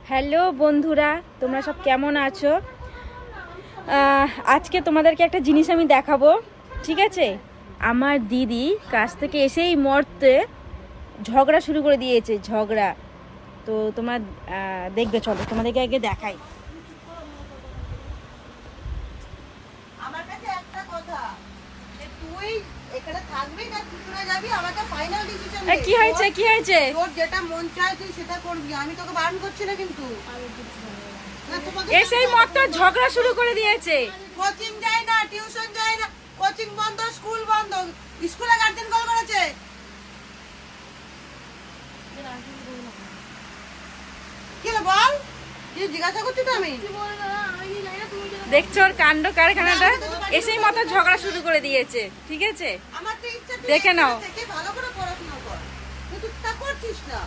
Hello বন্ধুরা, তোমরা সব কেমন আছো? আজকে তোমাদেরকে একটা জিনিস আমি দেখাবো, ঠিক আছে? আমার দিদি কাছ থেকে এসেই মরতে ঝগড়া শুরু করে দিয়েছে, ঝগড়া। তো তোমরা দেখবে, চলো তোমাদেরকে আগে দেখাই। আমার কাছে একটা কথা, যে তুই এখানে থাকবি না ত্রিপুরা যাবি, আমাকে ফাইনাল ডিসিশন দে। কি হয়েছে, কি হয়েছে? তোর যেটা মন চায় তুই সেটা করবি, আমি তোকে বারণ করছি না। কিন্তু না, তোমাকে এসেই মরতে ঝগড়া শুরু করে দিয়েছে। কোচিং যায় না, টিউশন যায় না, কোচিং বন্ধ, স্কুল বন্ধ, স্কুলে গার্জেন কল করেছে। কি হলো বল, কি জিজ্ঞাসা করছি তো আমি? দেখছো ওর কাণ্ড কারখানাটা? এসেই মতো ঝগড়া শুরু করে দিয়েছে, ঠিক আছে? আমার তো ইচ্ছা তুই দেখে নাও। এখানে থেকে ভালো করে পড়াশোনা কর, কিন্তু তা করছিস না।